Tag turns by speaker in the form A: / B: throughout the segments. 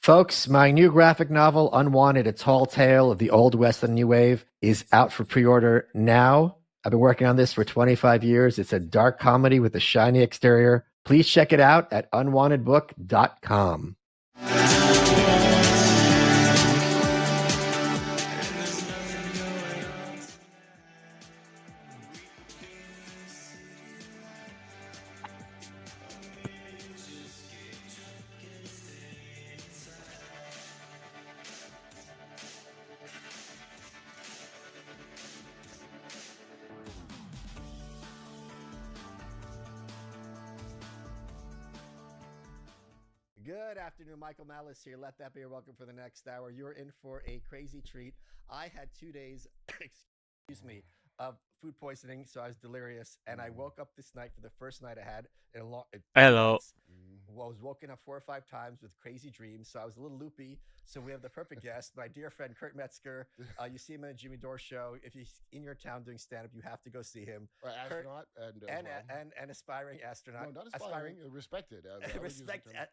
A: Folks, my new graphic novel, Unwanted, A Tall Tale of the Old West and New Wave, is out for pre-order now. I've been working on this for 25 years. It's a dark comedy with a shiny exterior. Please check it out at unwantedbook.com. Good afternoon, Michael Malice here. Let that be your welcome for the next hour. You're in for a crazy treat. I had 2 days, of food poisoning, so I was delirious, and I woke up this night for the first night I had in a long.
B: Hello.
A: I was woken up 4 or 5 times with crazy dreams, so I was a little loopy. So we have the perfect guest, my dear friend Kurt Metzger. You see him in the Jimmy Dore show. If he's in your town doing stand-up, you have to go see him.
C: Astronaut
A: and aspiring astronaut.
C: No, not aspiring. Respected.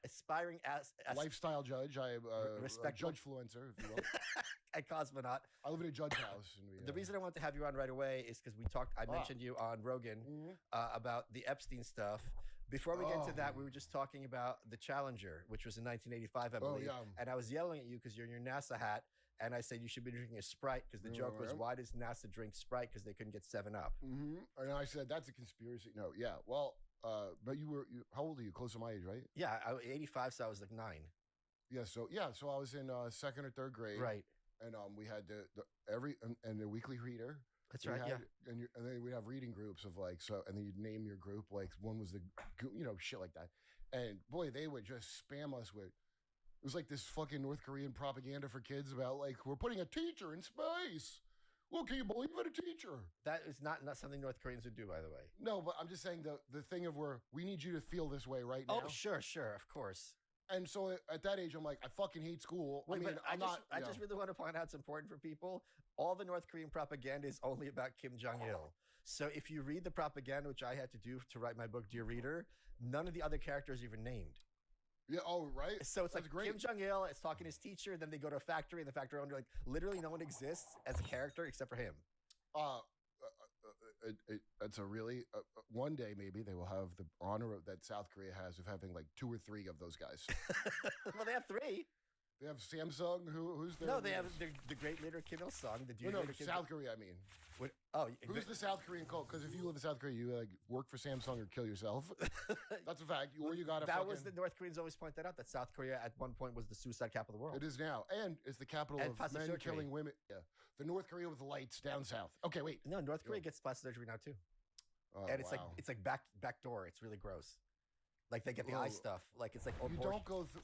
A: Aspiring
C: lifestyle judge. I am a judge-fluencer, if you will.
A: A cosmonaut.
C: I live in a judge house.
A: The reason I wanted to have you on right away is because I mentioned you on Rogan about the Epstein stuff. Before we get into that, we were just talking about the Challenger, which was in 1985, I believe. And I was yelling at you because you're in your NASA hat. And I said you should be drinking a Sprite because the joke was, why does NASA drink Sprite? Because they couldn't get 7-Up.
C: And I said, that's a conspiracy. No, yeah. Well, but how old are you? Close to my age, right?
A: Yeah, I was 85, so I was like 9.
C: Yeah, so I was in second or third grade.
A: Right.
C: And we had the weekly reader.
A: That's right.
C: And then we'd have reading groups of and then you'd name your group. Like one was shit like that. And boy, they would just spam us with. It was like this fucking North Korean propaganda for kids about we're putting a teacher in space. Well, can you believe it, a teacher?
A: That is not something North Koreans would do, by the way.
C: No, but I'm just saying the thing of where we need you to feel this way right now.
A: Oh, sure, of course.
C: And so at that age, I'm like, I fucking hate school.
A: I just really want to point out it's important for people. All the North Korean propaganda is only about Kim Jong-il. So if you read the propaganda, which I had to do to write my book, Dear Reader, none of the other characters are even named.
C: Yeah. Oh, right.
A: So it's like Kim Jong-il is talking to his teacher, then they go to a factory, and the factory owner, literally no one exists as a character except for him.
C: It's a really one day maybe they will have the honor that South Korea has of having 2 or 3 of those guys.
A: Well, they have 3.
C: They have Samsung. Who's their?
A: No, they have the great leader Kim Il Sung.
C: South Korea. I mean, who's the South Korean cult? Because if you live in South Korea, you work for Samsung or kill yourself. That's a fact. Or you got to.
A: That was the North Koreans always point that out. That South Korea at one point was the suicide capital of the world.
C: It is now, and it's the capital of men killing women. Yeah, the North Korea with the lights down south. Okay, wait.
A: No, North Korea gets plastic surgery now too. And it's like back door. It's really gross. Like they get the eye stuff. Like it's like
C: you don't go through.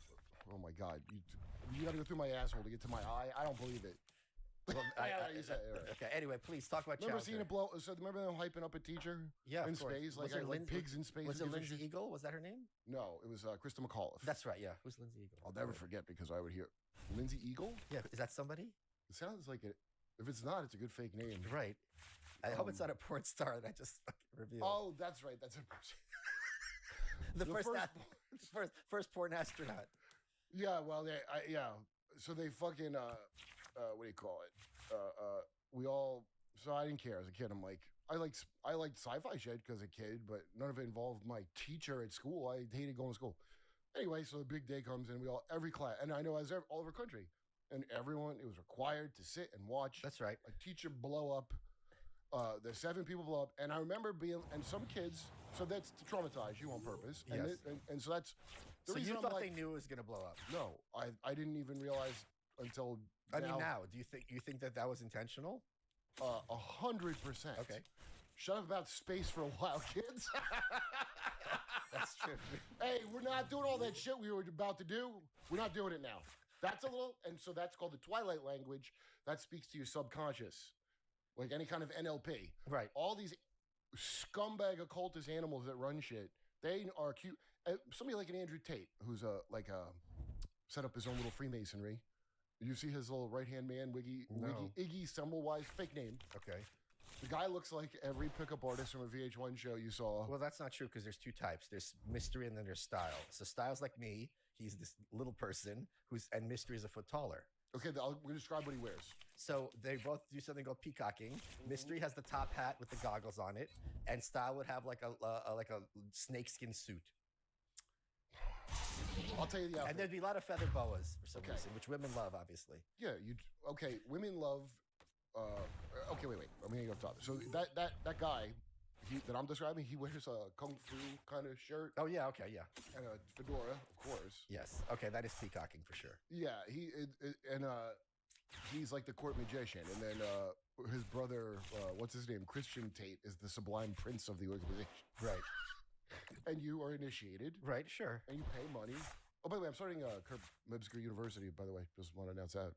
C: Oh my God, you got to go through my asshole to get to my eye. I don't believe it.
A: Well, okay. Anyway, please talk about.
C: Remember seeing it blow? So remember them hyping up a teacher?
A: Yeah,
C: in space, like pigs in space.
A: Was it Lindsay Eagle? Was that her name?
C: No, it was Krista McAuliffe.
A: That's right. Yeah, who's Lindsay Eagle?
C: I'll never forget because I would hear Lindsay Eagle.
A: Yeah, is that somebody?
C: It sounds like it. If it's not, it's a good fake name.
A: Right. I hope it's not a porn star that I just revealed.
C: Oh, that's right. That's a
A: first porn astronaut.
C: Yeah, well, so they fucking what do you call it? We all. So I didn't care as a kid. I'm like, I liked sci-fi shit because a kid, but none of it involved my teacher at school. I hated going to school. Anyway, so the big day comes and every class, and I know all over country, and everyone, it was required to sit and watch.
A: That's right.
C: A teacher blow up. The 7 people blow up, and I remember and some kids. So that's to traumatize you on purpose.
A: Yes.
C: And so that's the reason.
A: You thought they knew it was going to blow up?
C: No, I didn't even realize until.
A: I mean, now, do you think that was intentional?
C: 100%.
A: Okay.
C: Shut up about space for a while, kids.
A: That's true.
C: Hey, we're not doing all that shit we were about to do. We're not doing it now. That's a little, and so that's called the Twilight language. That speaks to your subconscious, like any kind of NLP.
A: Right.
C: All these scumbag occultist animals that run shit, they are cute. Somebody like an Andrew Tate, who's set up his own little Freemasonry. You see his little right-hand man, Iggy Semmelweis, fake name.
A: Okay.
C: The guy looks like every pickup artist from a VH1 show you saw.
A: Well, that's not true because there's 2 types. There's mystery and then there's style. So style's like me. He's this little person and Mystery is a foot taller.
C: Okay, we're gonna describe what he wears.
A: So they both do something called peacocking. Mystery has the top hat with the goggles on it, and Style would have like a snakeskin suit.
C: I'll tell you the outfit.
A: And there'd be a lot of feather boas for some reason, which women love, obviously.
C: Yeah, women love. Okay, wait. I'm gonna go up top. So that guy that I'm describing, he wears a kung fu kind of shirt.
A: Oh yeah, okay, yeah.
C: And a fedora, of course.
A: Yes. Okay, that is peacocking for sure.
C: Yeah, he's like the court magician, and then his brother, what's his name, Christian Tate, is the sublime prince of the organization.
A: Right.
C: And you are initiated.
A: Right, sure.
C: And you pay money. Oh, by the way, I'm starting Kurt Metzger University, by the way. Just want to announce that.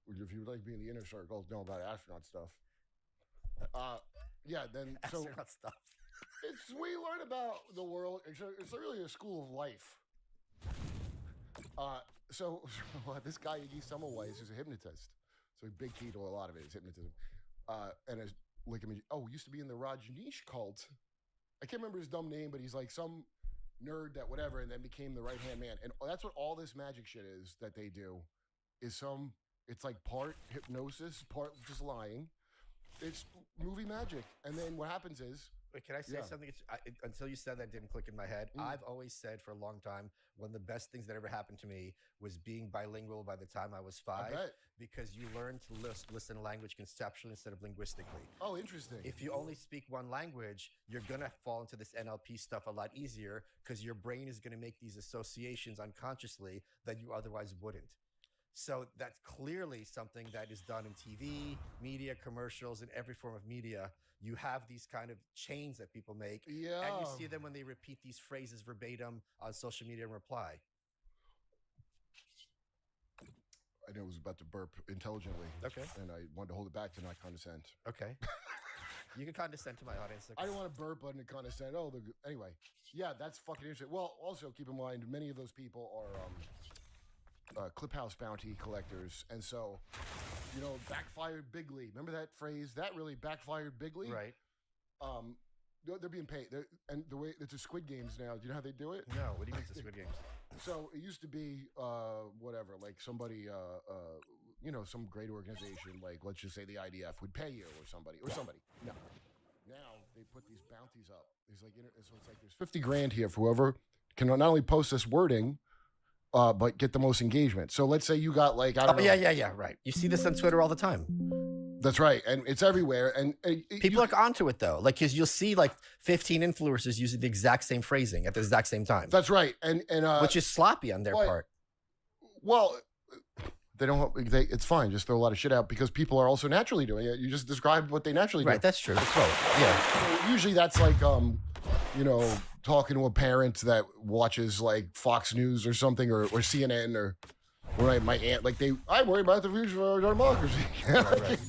C: If you would like to be in the inner circle, know about astronaut stuff. Yeah, then...
A: Astronaut stuff.
C: We learn about the world. It's really a school of life. So this guy, Iggy Semmelweis, is a hypnotist. So big key to a lot of it is hypnotism. And used to be in the Rajneesh cult. I can't remember his dumb name, but he's like some nerd that whatever, and then became the right-hand man. And that's what all this magic shit is that they do. It's like part hypnosis, part just lying. It's movie magic. And then what happens is...
A: Wait, can I say something? Until you said that, didn't click in my head. I've always said for a long time, one of the best things that ever happened to me was being bilingual by the time I was 5. Because you learn to listen to language conceptually instead of linguistically.
C: Oh, interesting.
A: If you only speak one language, you're going to fall into this NLP stuff a lot easier because your brain is going to make these associations unconsciously that you otherwise wouldn't. So that's clearly something that is done in TV, media, commercials, and every form of media. You have these kind of chains that people make.
C: Yeah.
A: And you see them when they repeat these phrases verbatim on social media and reply.
C: I know I was about to burp intelligently.
A: Okay.
C: And I wanted to hold it back to not condescend.
A: Okay. You can condescend to my audience.
C: I don't want to burp and condescend. Anyway. Yeah, that's fucking interesting. Well, also keep in mind, many of those people are Cliphouse bounty collectors. And so, backfired bigly. Remember that phrase? That really backfired bigly?
A: Right.
C: They're being paid. And the way it's a Squid Games now. Do you know how they do it?
A: No. What do you mean it's a Squid Games?
C: So it used to be whatever, like somebody, some great organization, like let's just say the IDF would pay you or somebody. No. Now they put these bounties up. So it's like there's 50 grand here for whoever can not only post this wording, but get the most engagement. So let's say you got like, I don't know.
A: Yeah, right. You see this on Twitter all the time.
C: That's right. And it's everywhere. And
A: people are onto it though. Like, cause you'll see like 15 influencers using the exact same phrasing at the exact same time.
C: That's right. And
A: which is sloppy on their part.
C: Well, it's fine. Just throw a lot of shit out because people are also naturally doing it. You just described what they naturally do.
A: Right. That's true. That's right. Yeah.
C: So usually that's like, talking to a parent that watches like Fox News or something or CNN or my aunt, I worry about the future of our democracy. Right.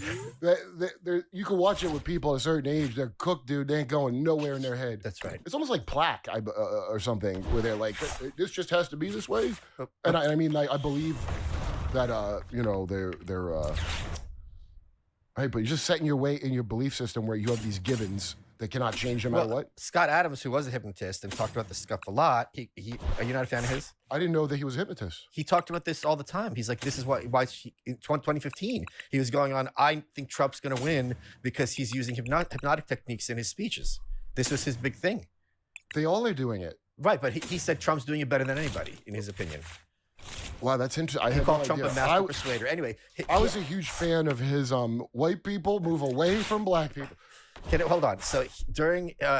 C: You can watch it with people at a certain age. They're cooked, dude. They ain't going nowhere in their head.
A: That's right.
C: It's almost like plaque or something where they're like, this just has to be this way. And I believe that, they're right, but you're just setting your way in your belief system where you have these givens that cannot change no matter what.
A: Scott Adams, who was a hypnotist and talked about this stuff a lot, are you not a fan of his?
C: I didn't know that he was a hypnotist.
A: He talked about this all the time. He's like, this is why in 2015, he was going on, I think Trump's going to win because he's using hypnotic techniques in his speeches. This was his big thing.
C: They all are doing it.
A: Right, but he said Trump's doing it better than anybody, in his opinion.
C: Wow, that's interesting.
A: He called Trump a master persuader. Anyway.
C: I was a huge fan of his white people move away from black people.
A: Hold on. So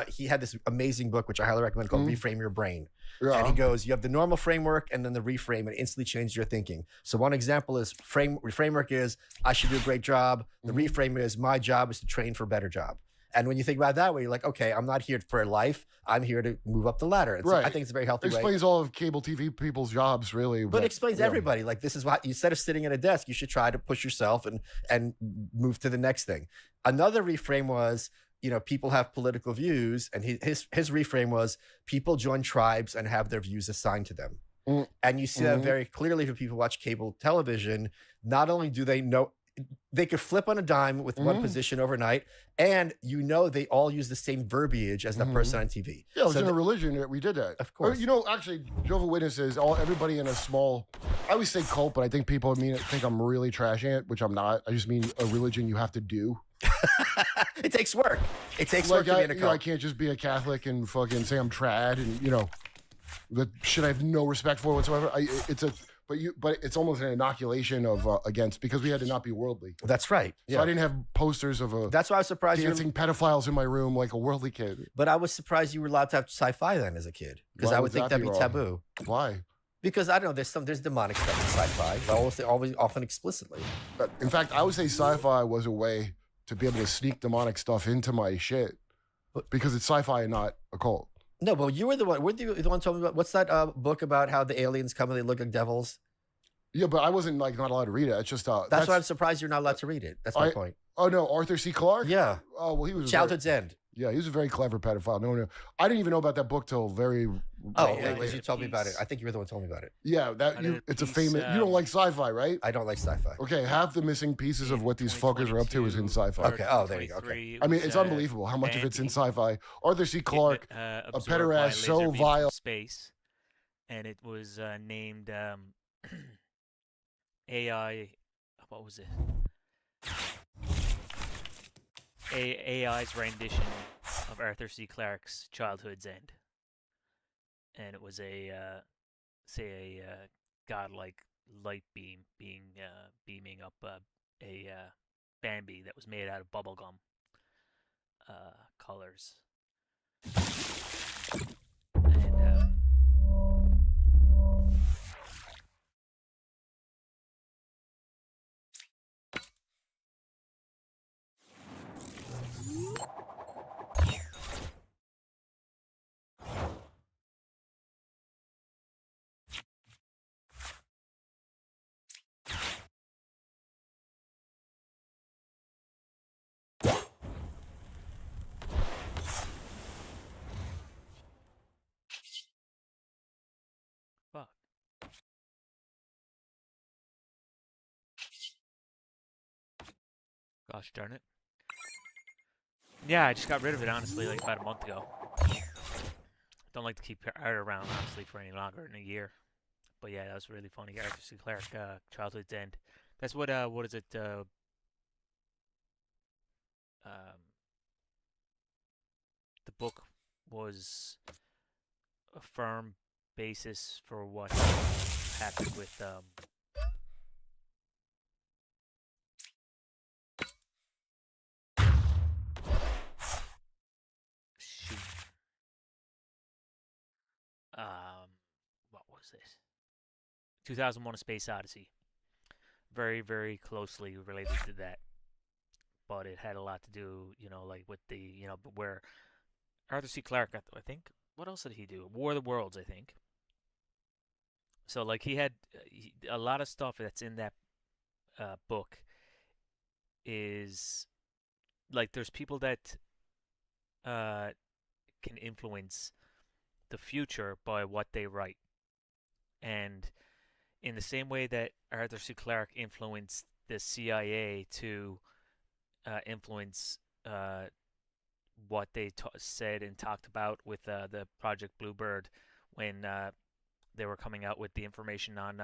A: he had this amazing book, which I highly recommend, called Reframe Your Brain.
C: Yeah.
A: And he goes, you have the normal framework and then the reframe, and it instantly changes your thinking. So one example is framework is, I should do a great job. The reframe is, my job is to train for a better job. And when you think about it that way, you're like, okay, I'm not here for life. I'm here to move up the ladder. And so I think it's a very healthy way.
C: Explains all of cable TV people's jobs, really.
A: But it explains everybody. Like, this is what, instead of sitting at a desk, you should try to push yourself and move to the next thing. Another reframe was, people have political views. And his reframe was, people join tribes and have their views assigned to them. And you see that very clearly when people watch cable television. Not only do they know, they could flip on a dime with one position overnight, and they all use the same verbiage as that person on TV.
C: Yeah, it was in a religion that we did that.
A: Of course.
C: Or, you know, actually, Jehovah's Witnesses, everybody in a small, I always say cult, but I think people think I'm really trashing it, which I'm not. I just mean a religion you have to do.
A: It takes work. It takes work to be in a cult.
C: I can't just be a Catholic and fucking say I'm trad and, you know, the shit I have no respect for whatsoever. But it's almost an inoculation of against, because we had to not be worldly.
A: That's right.
C: So I didn't have posters of
A: That's why I was surprised
C: dancing pedophiles in my room like a worldly kid.
A: But I was surprised you were allowed to have sci-fi then as a kid, because I would think that'd be taboo.
C: Why?
A: Because I don't know, there's demonic stuff in sci-fi, always often explicitly.
C: In fact, I would say sci-fi was a way to be able to sneak demonic stuff into my shit, because it's sci-fi and not occult. No,
A: but you were the one. Were the one told me about what's that book about how the aliens come and they look like devils?
C: Yeah, but I wasn't not allowed to read it. It's just
A: that's why I'm surprised you're not allowed to read it. That's my point.
C: Oh no, Arthur C. Clarke?
A: Yeah.
C: Oh well, he was
A: Childhood's End.
C: Yeah, he was a very clever pedophile. No, I didn't even know about that book till very.
A: Because you told me about it. I think you were the one who told me about it.
C: Yeah, it's a famous. You don't like sci-fi, right?
A: I don't like sci-fi.
C: Okay, half the missing pieces of what these fuckers are up to is in sci-fi.
A: Okay. Oh, there you go. Okay.
C: I mean, it's unbelievable how much of it's in sci-fi. Arthur C. Clarke, a pederast so vile.
B: Space, and it was named AI. What was it? AI's rendition of Arthur C. Clarke's Childhood's End, and it was a godlike light beam beaming up a Bambi that was made out of bubblegum colors, and gosh darn it. Yeah, I just got rid of it, honestly, like about a month ago. Don't like to keep art around, honestly, for any longer than a year. But yeah, that was really funny. Arthur C. Clarke, Childhood's End. That's what is it? The book was a firm basis for what happened with what was it? 2001: A Space Odyssey. Very, very closely related to that, but it had a lot to do, like with the, where Arthur C. Clarke, I think, what else did he do? War of the Worlds, I think. So, like, he had a lot of stuff that's in that book is, like, there's people that can influence the future by what they write. And in the same way that Arthur C. Clarke influenced the CIA to influence what they said and talked about with the Project Bluebird when they were coming out with the information on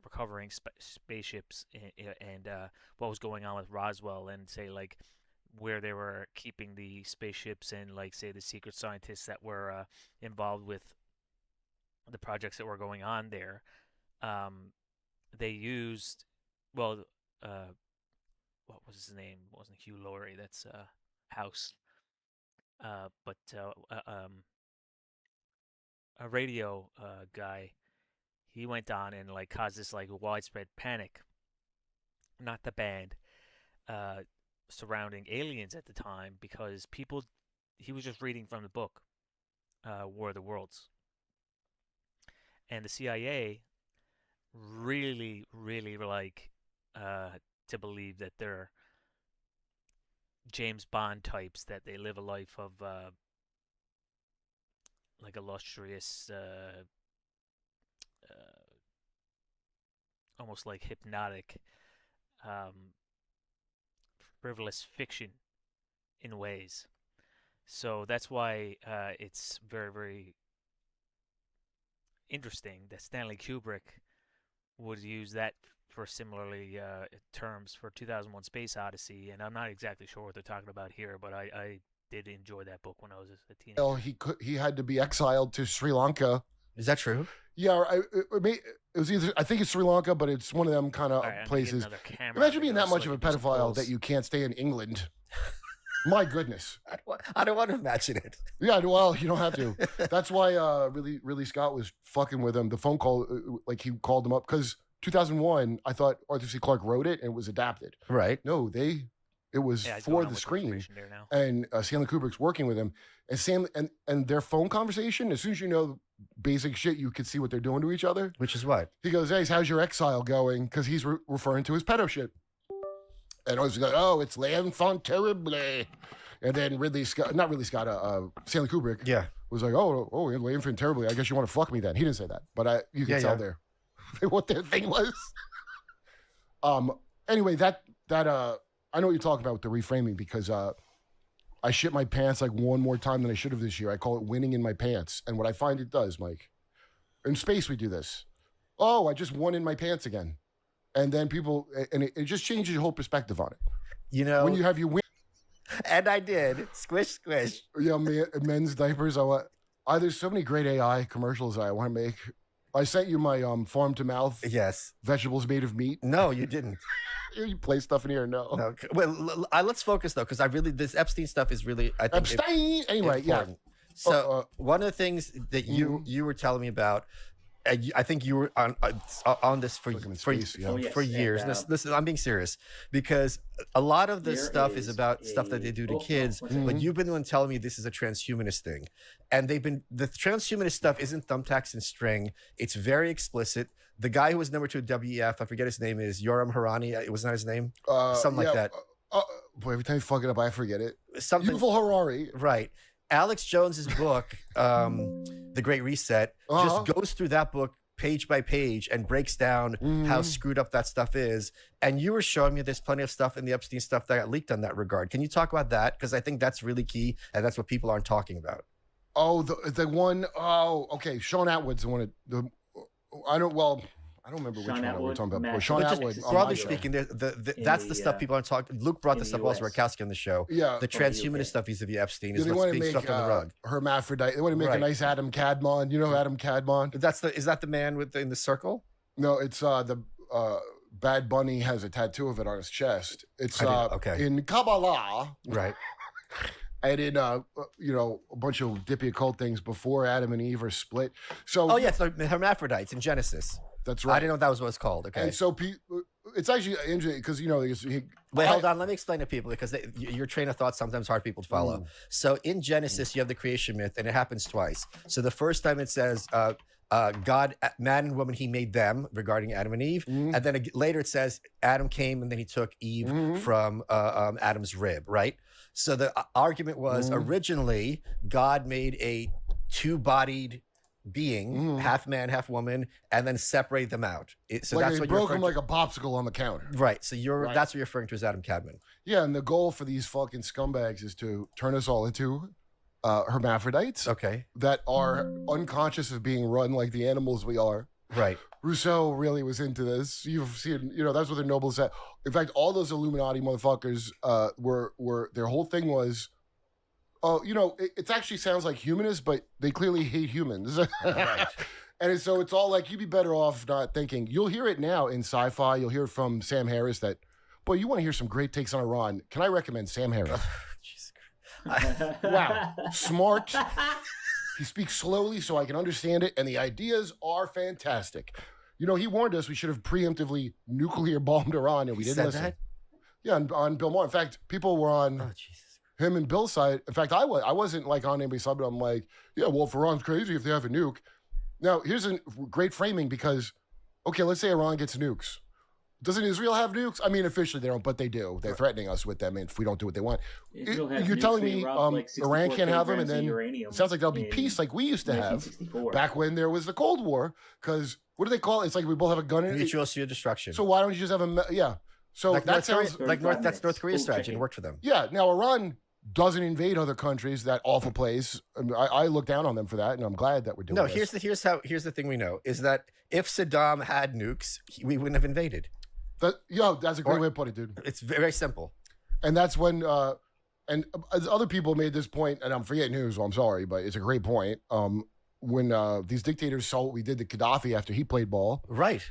B: recovering spaceships and what was going on with Roswell, and say like where they were keeping the spaceships and like say the secret scientists that were involved with the projects that were going on there. They used, what was his name? It wasn't Hugh Laurie. That's House. But a radio guy, he went on and like caused this like widespread panic. Not the band, surrounding aliens at the time, because he was just reading from the book, War of the Worlds. And the CIA really, really like to believe that they're James Bond types, that they live a life of like illustrious, almost like hypnotic frivolous fiction in ways. So that's why it's very, very interesting that Stanley Kubrick would use that for similarly terms for 2001 Space Odyssey. And I'm not exactly sure what they're talking about here, but I did enjoy that book when I was a teenager.
C: Well, he had to be exiled to Sri Lanka.
A: Is that true?
C: Yeah, it was either, I think it's Sri Lanka, but it's one of them kind of places. Imagine being that much of a pedophile that you can't stay in England. My goodness.
A: I don't want to imagine it.
C: Yeah, well, you don't have to. That's why really Scott was fucking with him. The phone call, like he called him up because 2001, I thought Arthur C. Clarke wrote it and it was adapted.
A: Right.
C: No, it was for the screen. And Stanley Kubrick's working with him. And and their phone conversation, as soon as you know basic shit, you could see what they're doing to each other.
A: Which is what?
C: He goes, hey, how's your exile going? Because he's referring to his pedo shit. And I was like, oh, it's l'enfant terrible. And then Stanley Kubrick was like, oh, l'enfant terrible. I guess you want to fuck me then. He didn't say that, but you can tell there what their thing was. Anyway, that I know what you're talking about with the reframing because I shit my pants like one more time than I should have this year. I call it winning in my pants. And what I find it does, Mike, in space we do this. Oh, I just won in my pants again. And then people, and it just changes your whole perspective on it.
A: You know,
C: when you have your win.
A: And I did. Squish, squish.
C: Yeah, men's diapers. There's so many great AI commercials I want to make. I sent you my farm to mouth.
A: Yes.
C: Vegetables made of meat.
A: No, you didn't.
C: You play stuff in here? No.
A: Well, let's focus though, because this Epstein stuff is really, I think,
C: Epstein. Anyway,
A: important. Yeah. So one of the things that you were telling me about. I think you were on this for years.
C: Yeah.
A: Listen, I'm being serious because a lot of this stuff is about stuff that they do to kids. But you've been the one telling me this is a transhumanist thing, and the transhumanist stuff isn't thumbtacks and string. It's very explicit. The guy who was number 2 at WEF, I forget his name, is Yoram Harani. It was not his name, something like that.
C: Boy, every time you fuck it up, I forget it.
A: Something
C: Yuval Harari,
A: right? Alex Jones's book, The Great Reset, just goes through that book page by page and breaks down how screwed up that stuff is. And you were showing me there's plenty of stuff in the Epstein stuff that got leaked on that regard. Can you talk about that? Because I think that's really key, and that's what people aren't talking about.
C: Oh, the one, okay. Sean Atwood's the one. I don't remember which one we were talking about. Sean Atwood.
A: Broadly speaking, that's the stuff people aren't talking. Luke brought this up also, Rakowski on the show.
C: Yeah.
A: The transhumanist stuff vis-a-vis Epstein is what's being swept on the rug.
C: Hermaphrodite. They want to make a nice Adam Cadmon. You know Adam Cadmon?
A: Is that the man in the circle?
C: No, it's the Bad Bunny has a tattoo of it on his chest. It's in Kabbalah.
A: Right.
C: And in a bunch of dippy occult things before Adam and Eve are split. So
A: yes, the hermaphrodites in Genesis.
C: That's right.
A: I didn't know that was what it's called. Okay.
C: And so it's actually interesting because
A: wait, hold on. Let me explain to people because your train of thought sometimes hard people to follow. So in Genesis, you have the creation myth, and it happens twice. So the first time it says God, man and woman, he made them, regarding Adam and Eve, and then later it says Adam came and then he took Eve from Adam's rib, right? So the argument was originally God made a two-bodied being, half man, half woman, and then separate them out. So
C: like
A: that's what
C: broke him like a popsicle on the counter.
A: Right. So that's what you're referring to as Adam Cadman.
C: Yeah, and the goal for these fucking scumbags is to turn us all into hermaphrodites.
A: Okay.
C: That are unconscious of being run like the animals we are.
A: Right.
C: Rousseau really was into this. You've seen, that's what the nobles said. In fact, all those Illuminati motherfuckers were their whole thing was, it actually sounds like humanist, but they clearly hate humans.
A: Right.
C: And so it's all like, you'd be better off not thinking. You'll hear it now in sci-fi. You'll hear it from Sam Harris that, boy, you want to hear some great takes on Iran. Can I recommend Sam Harris? Wow. Smart. He speaks slowly so I can understand it, and the ideas are fantastic. He warned us we should have preemptively nuclear bombed Iran, and we didn't listen. That? Yeah, on Bill Maher. In fact, people were on him and Bill's side. In fact, I wasn't like on anybody's side, but I'm like, yeah, well, if Iran's crazy if they have a nuke. Now, here's a great framing because, okay, let's say Iran gets nukes. Doesn't Israel have nukes? I mean, officially they don't, but they do. They're threatening us with them if we don't do what they want. You're telling me Iran can't have them, and then it sounds like there'll be peace like we used to have back when there was the Cold War. Because what do they call it? It's like we both have a gun in it.
A: Mutual assured destruction.
C: So why don't you just have So
A: like
C: that sounds
A: that's North Korea's strategy and worked for them.
C: Yeah. Now Iran doesn't invade other countries. That awful place. I look down on them for that, and I'm glad that we're doing.
A: No, here's the thing we know is that if Saddam had nukes, we wouldn't have invaded.
C: That's a great way to put it, dude.
A: It's very simple.
C: And that's when, and as other people made this point, and I'm forgetting who, so I'm sorry, but it's a great point. When these dictators saw what we did to Gaddafi after he played ball,
A: right?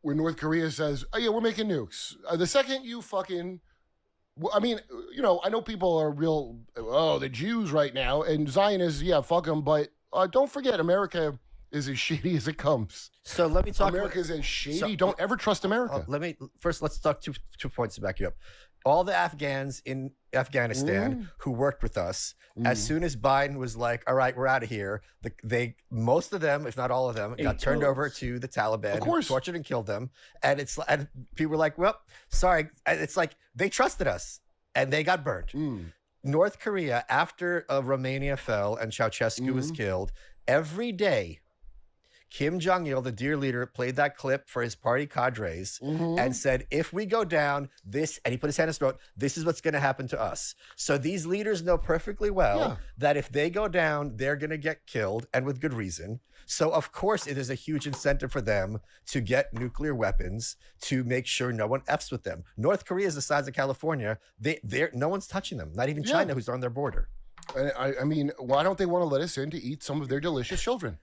C: When North Korea says, "Oh yeah, we're making nukes," the second you fucking, I mean, I know people are real. Oh, the Jews right now and Zionists, yeah, fuck them. But don't forget, America is as shady as it comes.
A: So let me talk.
C: America's as shady. So, don't ever trust America.
A: Let's talk two points to back you up. All the Afghans in Afghanistan who worked with us, as soon as Biden was like, all right, we're out of here, most of them, if not all of them, got turned over to the Taliban,
C: of course,
A: tortured and killed them. And people were like, well, sorry. It's like they trusted us and they got burned. North Korea, after Romania fell and Ceausescu was killed, every day, Kim Jong-il, the dear leader, played that clip for his party cadres and said, if we go down, and he put his hand in his throat, this is what's going to happen to us. So these leaders know perfectly well that if they go down, they're going to get killed, and with good reason. So, of course, it is a huge incentive for them to get nuclear weapons to make sure no one F's with them. North Korea is the size of California. No one's touching them, not even China, who's on their border.
C: I mean, why don't they want to let us in to eat some of their delicious children?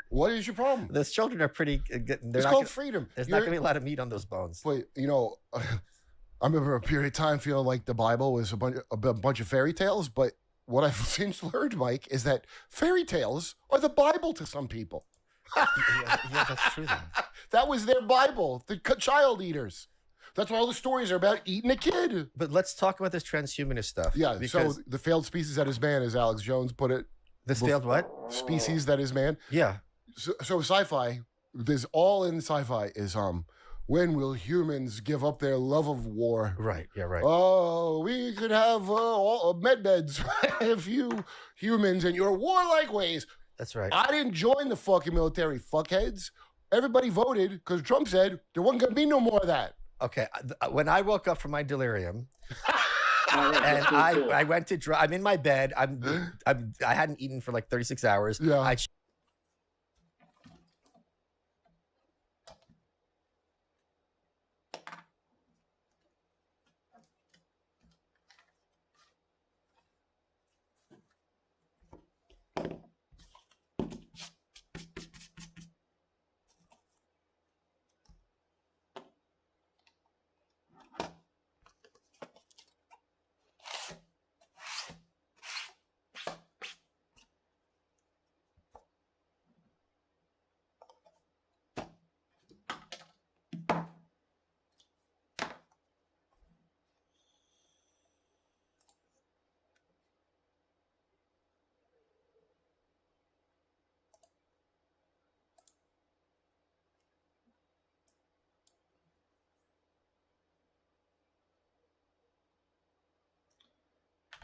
C: What is your problem?
A: Those children are pretty good.
C: It's called freedom.
A: There's not going to be a lot of meat on those bones.
C: But, I remember a period of time feeling like the Bible was a bunch of fairy tales. But what I've since learned, Mike, is that fairy tales are the Bible to some people.
A: yeah, that's true. Then.
C: That was their Bible, the child eaters. That's why all the stories are about eating a kid.
A: But let's talk about this transhumanist stuff.
C: Yeah, so the failed species that is man, as Alex Jones put it.
A: This failed what?
C: Species that is man.
A: Yeah.
C: So sci-fi, there's all in sci-fi is when will humans give up their love of war?
A: Right. Yeah. Right.
C: Oh, we could have med beds if you humans in your warlike ways.
A: That's right.
C: I didn't join the fucking military, fuckheads. Everybody voted because Trump said there wasn't going to be no more of that.
A: Okay. When I woke up from my delirium. And I went to I'm in my bed. I hadn't eaten for like 36 hours.
C: Yeah.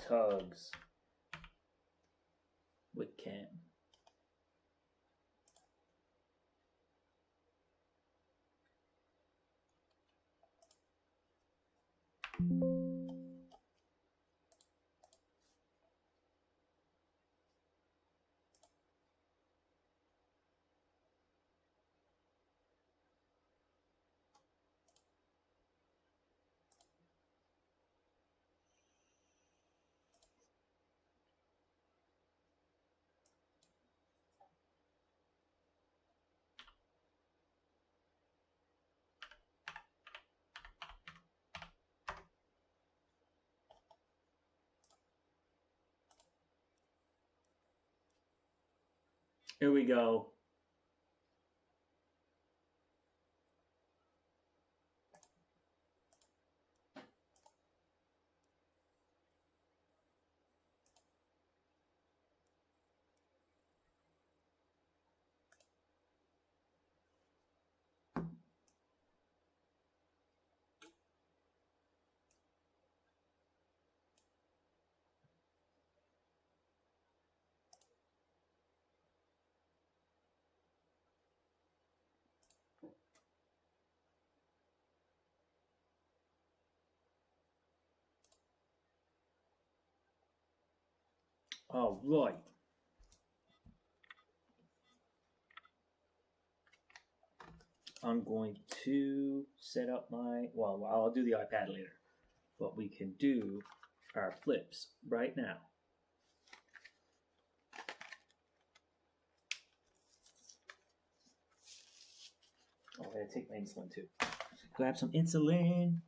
D: TUGZ with Cam. Here we go.
B: All right. I'm going to set up my, well, I'll do the iPad later, but we can do our flips right now. Oh, I gotta take my insulin too. Grab some insulin.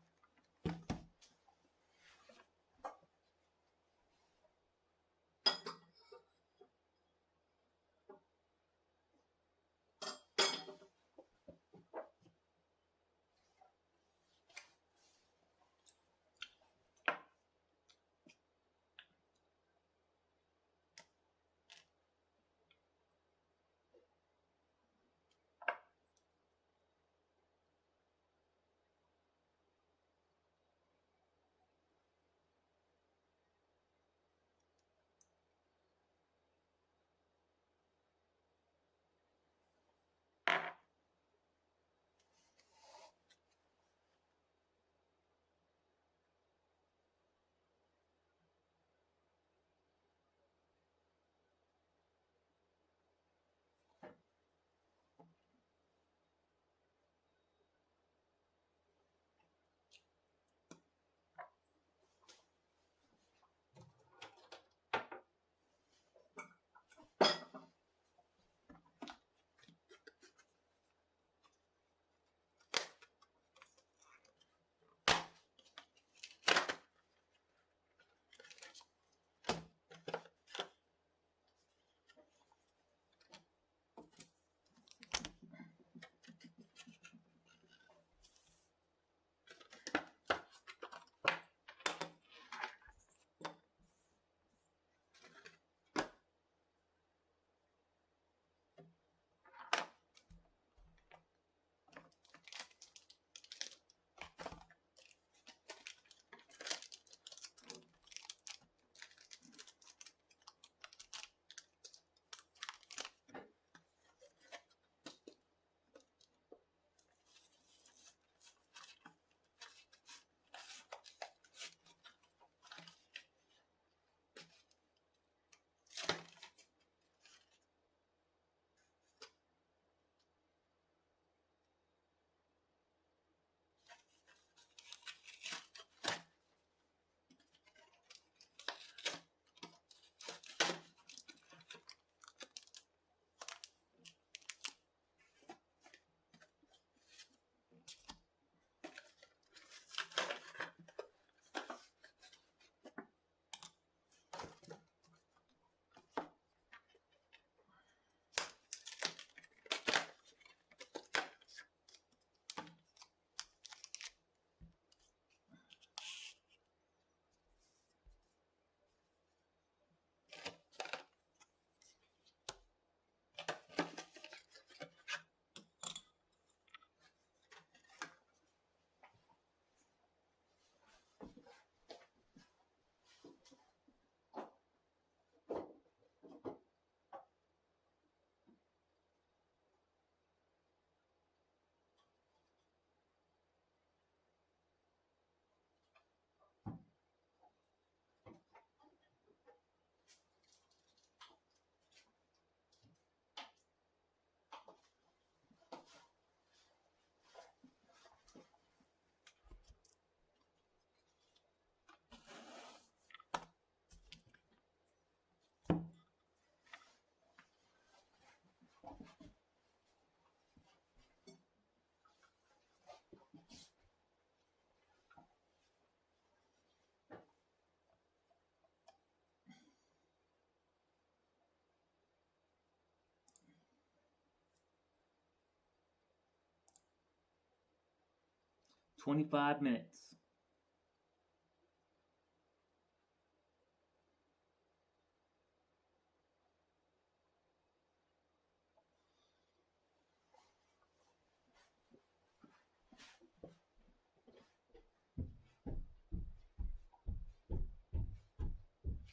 B: $25 minutes.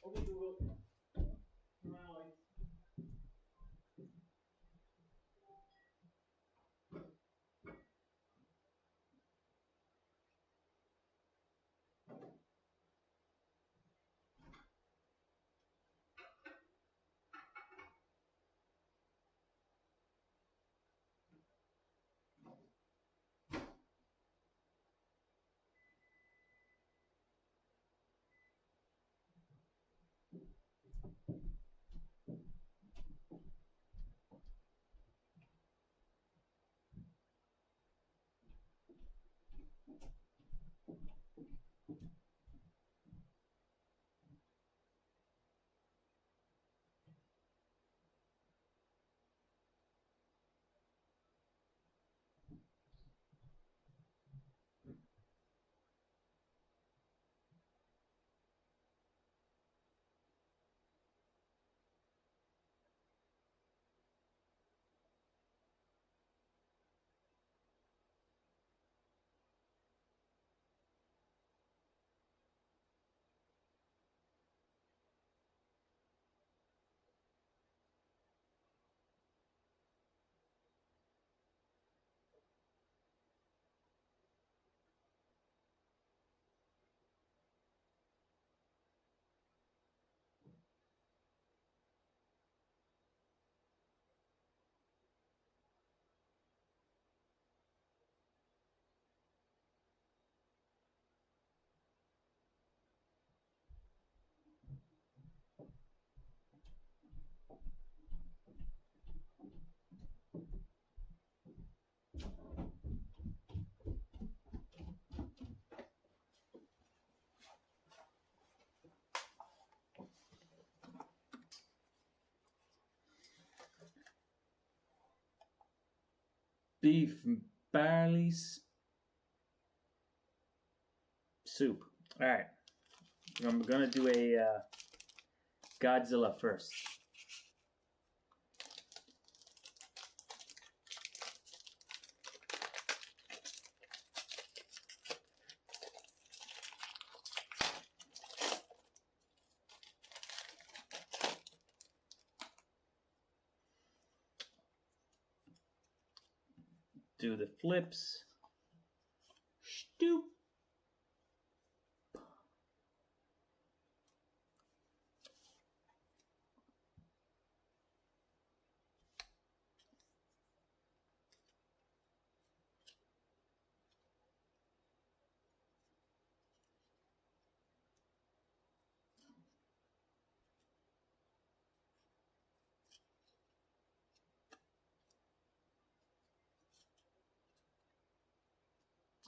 B: Okay, Google. beef and barley soup. All right. I'm going to do a Godzilla first. Do the flips. Stoop.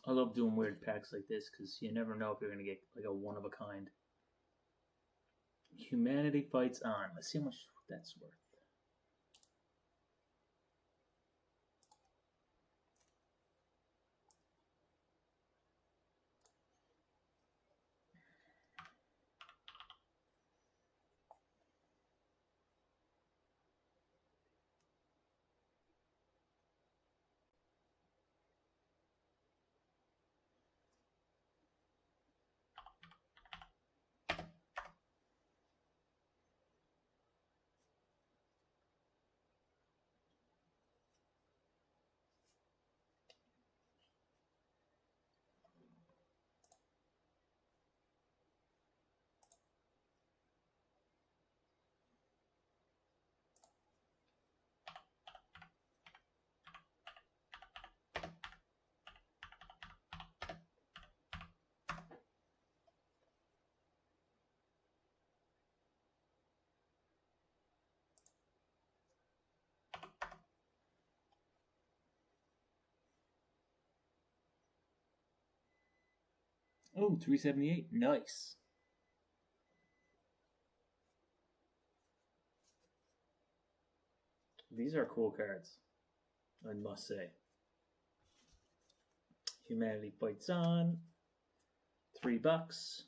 B: I love doing weird packs like this because you never know if you're going to get like a one of a kind. Humanity fights on. Let's see how much that's worth. Oh, 378. Nice. These are cool cards, I must say. Humanity fights on. $3.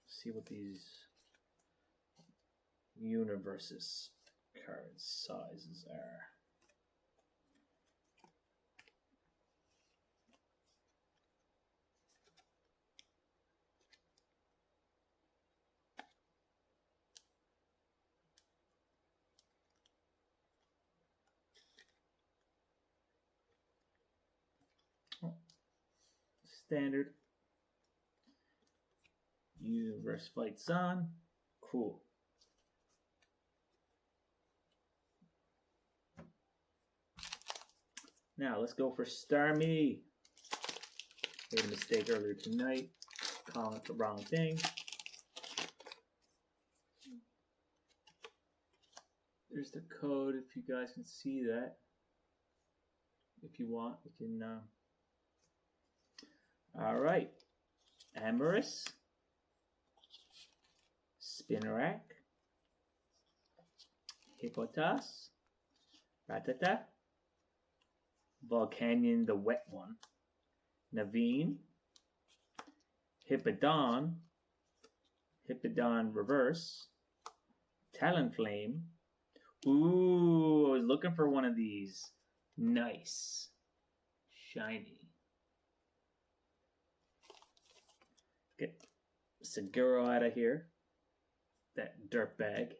B: See what these universes card sizes are. Standard. Universe fights on. Cool. Now let's go for Starmie. Made a mistake earlier tonight, calling it the wrong thing. There's the code if you guys can see that. If you want, you can. All right. Amorous, Spinarak, Hippotas, Ratata, Volcanion the wet one, Naveen, Hippodon, Hippodon reverse, Talonflame. Ooh, I was looking for one of these. Nice. Shiny. Get Seguro out of here. That dirtbag.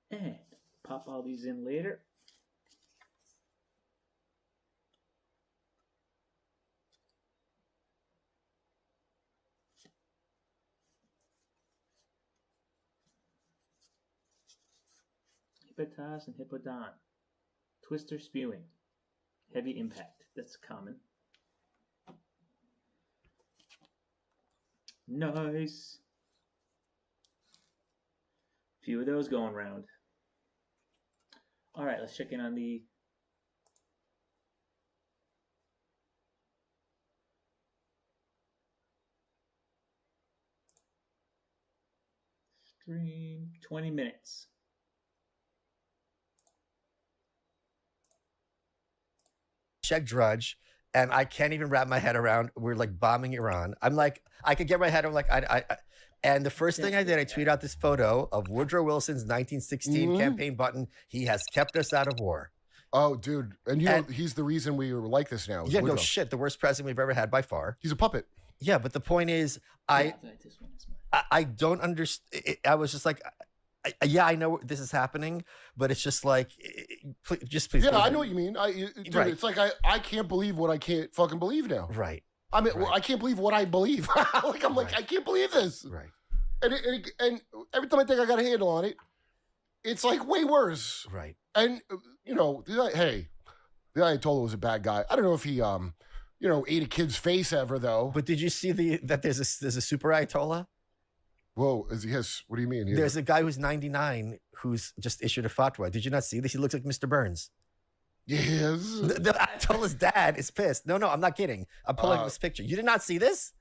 B: And pop all these in later. Hippotas and Hippodon. Twister spewing. Heavy impact. That's common. Nice. Few of those going around. All right, let's check in on the stream. 20 minutes.
A: Check Drudge, and I can't even wrap my head around. We're like bombing Iran. I'm like, I could get my head. I'm like, and the first thing I did, I tweet out this photo of Woodrow Wilson's 1916 campaign button. He has kept us out of war.
C: Oh, dude. And you know, he's the reason we were like this now.
A: Yeah, Woodrow. No shit. The worst president we've ever had by far.
C: He's a puppet.
A: Yeah, but the point is, I don't understand. I was just like, yeah, I know this is happening, but it's just like, please.
C: Yeah, I know what you mean. Dude, right. It's like, I can't believe what I can't fucking believe now.
A: Right.
C: I mean, I can't believe what I believe. Like, I'm like, I can't believe this.
A: Right.
C: And every time I think I got a handle on it, it's like way worse.
A: Right.
C: And, you know, the Ayatollah was a bad guy. I don't know if he, ate a kid's face ever, though.
A: But did you see that there's a super Ayatollah?
C: Whoa, what do you mean?
A: There's a guy who's 99 who's just issued a fatwa. Did you not see this? He looks like Mr. Burns.
C: Yes.
A: The Ayatollah's dad is pissed. No, I'm not kidding. I'm pulling up this picture. You did not see this?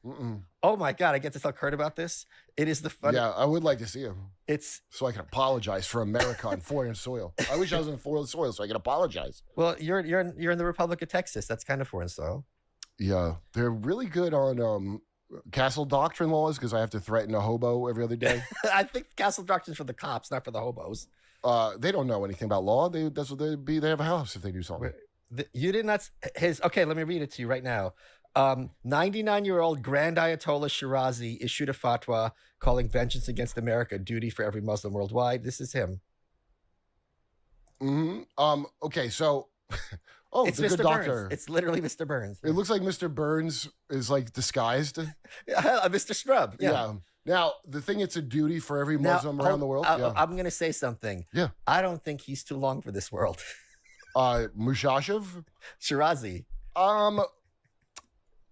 A: Oh my God, I get to tell Kurt about this. It is the fun.
C: Yeah, I would like to see him.
A: It's
C: so I can apologize for America on foreign soil. I wish I was in foreign soil so I can apologize.
A: Well, you're in the Republic of Texas. That's kind of foreign soil.
C: Yeah, they're really good on castle doctrine laws because I have to threaten a hobo every other day.
A: I think castle doctrine's for the cops, not for the hobos.
C: They don't know anything about law. That's what they'd be. They have a house if they do something.
A: You did not. Okay, let me read it to you right now. 99-year-old Grand Ayatollah Shirazi issued a fatwa calling vengeance against America a duty for every Muslim worldwide. This is him.
C: Okay, so.
A: It's Mr. Burns. It's literally Mr. Burns.
C: It looks like Mr. Burns is like disguised.
A: Mr. Scrub. Yeah.
C: Now, the thing, it's a duty for every Muslim around the world.
A: I'm going to say something.
C: Yeah.
A: I don't think he's too long for this world.
C: Mushashev?
A: Shirazi.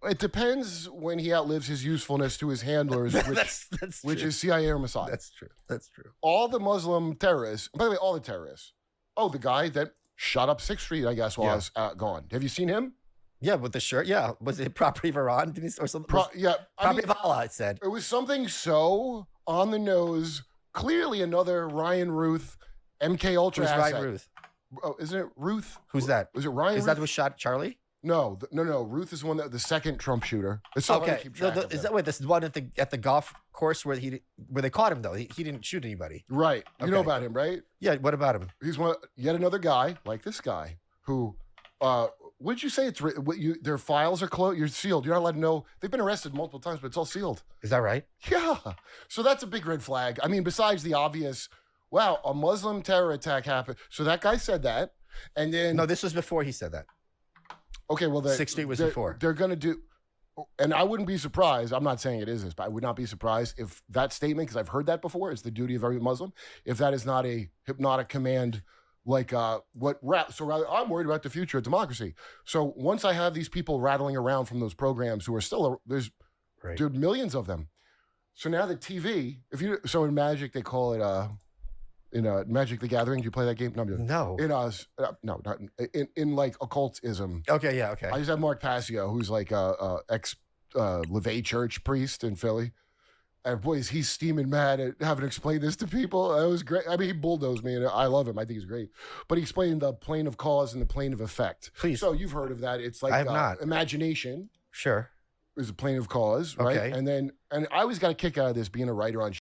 C: It depends when he outlives his usefulness to his handlers, which is CIA or Mossad.
A: That's true. That's true.
C: All the Muslim terrorists, by the way, all the terrorists. Oh, the guy that shot up 6th Street, I guess, while I was gone. Have you seen him?
A: Yeah, with the shirt. Yeah. Was it property of Iran? Did he, or something?
C: Property
A: of Allah, it said.
C: It was something so on the nose. Clearly another Ryan Ruth, MK Ultra asset.
A: Ryan Ruth?
C: Oh, isn't it Ruth?
A: Who's that?
C: Was it Ryan
A: Is
C: Ruth?
A: that who shot Charlie?
C: No. Ruth is the second Trump shooter. It's so
A: okay. Is that wait? This is one at the golf course where they caught him though. He didn't shoot anybody.
C: Right. You know about him, right?
A: Yeah. What about him?
C: He's yet another guy like this guy who. What did you say? Their files are closed. You're sealed. You're not allowed to know. They've been arrested multiple times, but it's all sealed.
A: Is that right?
C: Yeah. So that's a big red flag. I mean, besides the obvious, wow, a Muslim terror attack happened. So that guy said that, and then
A: no, this was before he said that.
C: Okay, well,
A: 6th Street was before.
C: They're going to do, and I wouldn't be surprised. I'm not saying it is this, but I would not be surprised if that statement, because I've heard that before, it's the duty of every Muslim. If that is not a hypnotic command. Like so I'm worried about the future of democracy. So once I have these people rattling around from those programs who are still there's millions of them. So now the TV, in Magic they call it in Magic the Gathering. Do you play that game?
A: No.
C: In like occultism.
A: Okay, yeah, okay.
C: I just have Mark Passio, who's like a ex LeVay Church priest in Philly. And boy, he's steaming mad at having explained this to people. It was great. I mean, he bulldozed me, and I love him. I think he's great. But he explained the plane of cause and the plane of effect.
A: Please.
C: So you've heard of that. It's like
A: I have not.
C: Imagination.
A: Sure.
C: Is a plane of cause, right?
A: Okay.
C: And I always got a kick out of this being a writer on